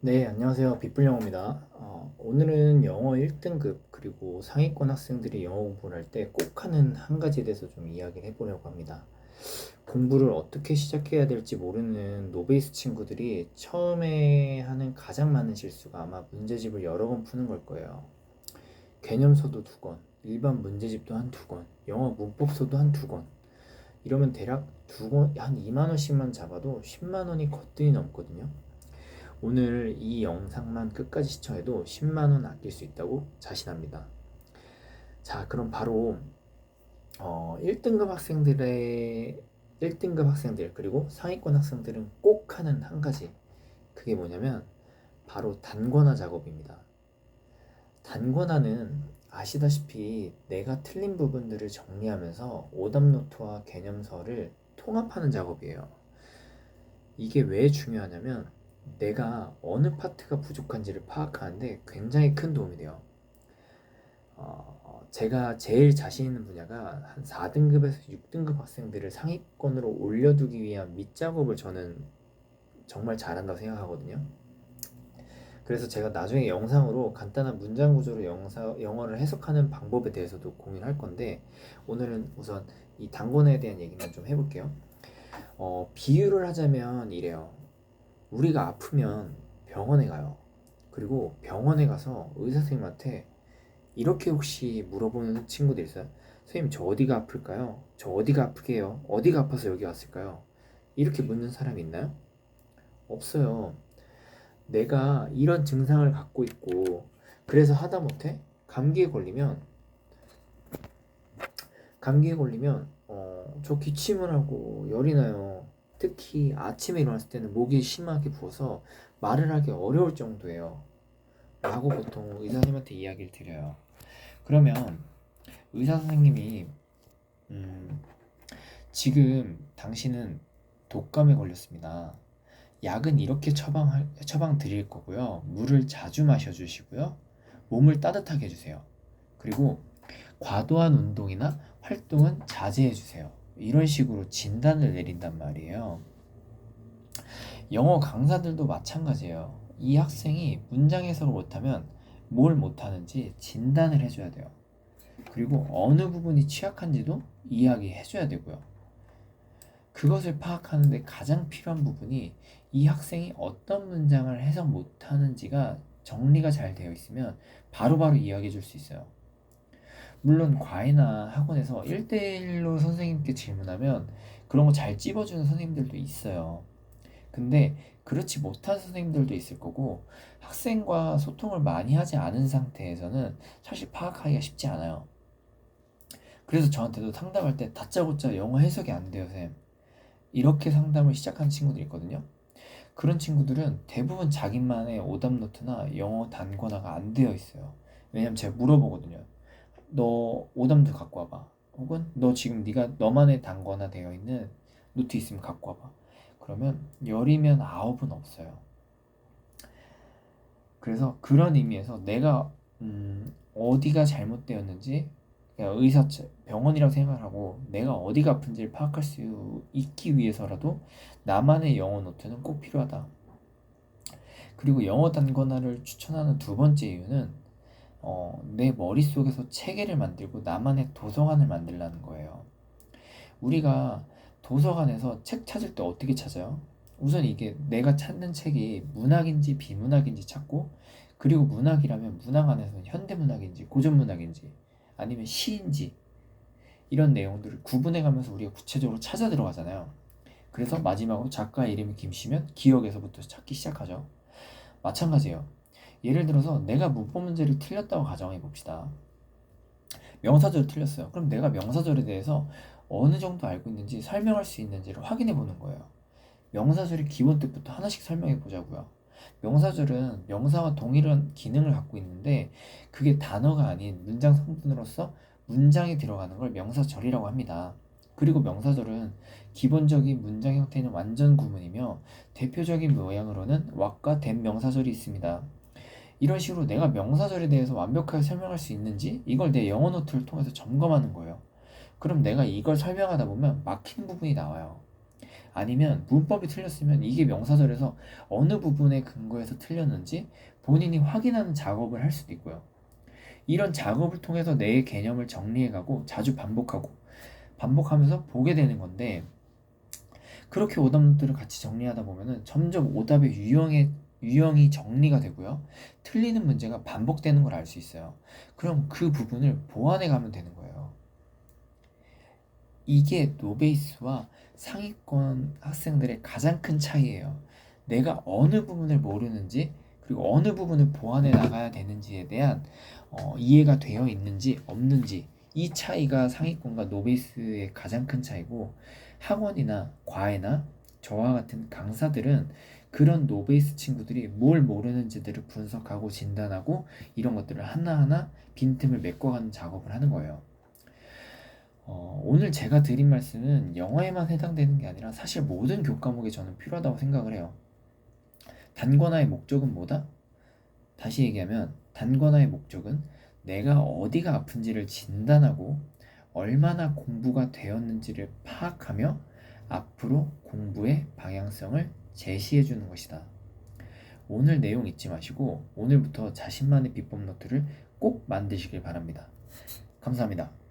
네, 안녕하세요. 빗불영어입니다. 오늘은 영어 1등급 그리고 상위권 학생들이 영어 공부를 할 때 꼭 하는 한 가지에 대해서 좀 이야기를 해보려고 합니다. 공부를 어떻게 시작해야 될지 모르는 노베이스 친구들이 처음에 하는 가장 많은 실수가 아마 문제집을 여러 권 푸는 걸 거예요. 개념서도 두 권, 일반 문제집도 한 두 권, 영어 문법서도 한 두 권. 이러면 대략 두 권, 한 2만 원씩만 잡아도 10만 원이 거뜬히 넘거든요. 오늘 이 영상만 끝까지 시청해도 10만원 아낄 수 있다고 자신합니다. 자, 그럼 바로 1등급 학생들의 1등급 학생들 그리고 상위권 학생들은 꼭 하는 한 가지, 그게 뭐냐면 바로 단권화 작업입니다. 단권화는 아시다시피 내가 틀린 부분들을 정리하면서 오답노트와 개념서를 통합하는 작업이에요. 이게 왜 중요하냐면 내가 어느 파트가 부족한지를 파악하는데 굉장히 큰 도움이 돼요. 제가 제일 자신 있는 분야가 한 4등급에서 6등급 학생들을 상위권으로 올려두기 위한 밑작업을 저는 정말 잘한다고 생각하거든요. 그래서 제가 나중에 영상으로 간단한 문장 구조로 영어를 해석하는 방법에 대해서도 공유를 할 건데, 오늘은 우선 이 단권에 대한 얘기만 좀 해볼게요. 비유를 하자면 이래요. 우리가 아프면 병원에 가요. 그리고 병원에 가서 의사 선생님한테 이렇게 혹시 물어보는 친구들 있어요? 선생님, 저 어디가 아플까요? 저 어디가 아프게요? 어디가 아파서 여기 왔을까요? 이렇게 묻는 사람이 있나요? 없어요. 내가 이런 증상을 갖고 있고 그래서 하다못해 감기에 걸리면 저 기침을 하고 열이 나요. 특히 아침에 일어났을 때는 목이 심하게 부어서 말을 하기 어려울 정도예요. 라고 보통 의사 선생님한테 이야기를 드려요. 그러면 의사 선생님이 음, 지금 당신은 독감에 걸렸습니다. 약은 이렇게 처방 드릴 거고요. 물을 자주 마셔주시고요. 몸을 따뜻하게 해주세요. 그리고 과도한 운동이나 활동은 자제해 주세요. 이런 식으로 진단을 내린단 말이에요. 영어 강사들도 마찬가지예요. 이 학생이 문장 해석을 못하면 뭘 못하는지 진단을 해줘야 돼요. 그리고 어느 부분이 취약한지도 이야기해줘야 되고요. 그것을 파악하는데 가장 필요한 부분이 이 학생이 어떤 문장을 해석 못하는지가 정리가 잘 되어 있으면 바로바로 이야기해 줄 수 있어요. 물론 과외나 학원에서 1대1로 선생님께 질문하면 그런 거 잘 찝어주는 선생님들도 있어요. 근데 그렇지 못한 선생님들도 있을 거고, 학생과 소통을 많이 하지 않은 상태에서는 사실 파악하기가 쉽지 않아요. 그래서 저한테도 상담할 때 다짜고짜 영어 해석이 안 돼요, 쌤. 이렇게 상담을 시작한 친구들이 있거든요. 그런 친구들은 대부분 자기만의 오답 노트나 영어 단권화가 안 되어 있어요. 왜냐면 제가 물어보거든요. 너 오답도 갖고 와봐. 혹은 너 지금 네가 너만의 단거나 되어 있는 노트 있으면 갖고 와봐. 그러면 열이면 아홉은 없어요. 그래서 그런 의미에서 내가 어디가 잘못되었는지, 그냥 병원이라고 생각을 하고 내가 어디가 아픈지를 파악할 수 있기 위해서라도 나만의 영어 노트는 꼭 필요하다. 그리고 영어 단권화를 추천하는 두 번째 이유는 내 머릿속에서 체계를 만들고 나만의 도서관을 만들라는 거예요. 우리가 도서관에서 책 찾을 때 어떻게 찾아요? 우선 이게 내가 찾는 책이 문학인지 비문학인지 찾고, 그리고 문학이라면 문학 안에서는 현대문학인지 고전문학인지 아니면 시인지 이런 내용들을 구분해 가면서 우리가 구체적으로 찾아 들어가잖아요. 그래서 마지막으로 작가 이름이 김씨면 기억에서부터 찾기 시작하죠. 마찬가지예요. 예를 들어서 내가 문법 문제를 틀렸다고 가정해 봅시다. 명사절을 틀렸어요. 그럼 내가 명사절에 대해서 어느 정도 알고 있는지 설명할 수 있는지를 확인해 보는 거예요. 명사절의 기본 뜻부터 하나씩 설명해 보자고요. 명사절은 명사와 동일한 기능을 갖고 있는데 그게 단어가 아닌 문장 성분으로서 문장에 들어가는 걸 명사절이라고 합니다. 그리고 명사절은 기본적인 문장 형태는 완전 구문이며 대표적인 모양으로는 왁과 된 명사절이 있습니다. 이런 식으로 내가 명사절에 대해서 완벽하게 설명할 수 있는지 이걸 내 영어 노트를 통해서 점검하는 거예요. 그럼 내가 이걸 설명하다 보면 막히는 부분이 나와요. 아니면 문법이 틀렸으면 이게 명사절에서 어느 부분에 근거해서 틀렸는지 본인이 확인하는 작업을 할 수도 있고요. 이런 작업을 통해서 내 개념을 정리해가고 자주 반복하면서 보게 되는 건데, 그렇게 오답노트를 같이 정리하다 보면은 점점 오답의 유형이 정리가 되고요. 틀리는 문제가 반복되는 걸 알 수 있어요. 그럼 그 부분을 보완해 가면 되는 거예요. 이게 노베이스와 상위권 학생들의 가장 큰 차이예요. 내가 어느 부분을 모르는지, 그리고 어느 부분을 보완해 나가야 되는지에 대한 이해가 되어 있는지 없는지, 이 차이가 상위권과 노베이스의 가장 큰 차이고, 학원이나 과외나 저와 같은 강사들은 그런 노베이스 친구들이 뭘 모르는지들을 분석하고 진단하고 이런 것들을 하나하나 빈틈을 메꿔가는 작업을 하는 거예요. 오늘 제가 드린 말씀은 영어에만 해당되는 게 아니라 사실 모든 교과목에 저는 필요하다고 생각을 해요. 단권화의 목적은 뭐다? 다시 얘기하면 단권화의 목적은 내가 어디가 아픈지를 진단하고 얼마나 공부가 되었는지를 파악하며 앞으로 공부의 방향성을 제시해 주는 것이다. 오늘 내용 잊지 마시고 오늘부터 자신만의 비법 노트를 꼭 만드시길 바랍니다. 감사합니다.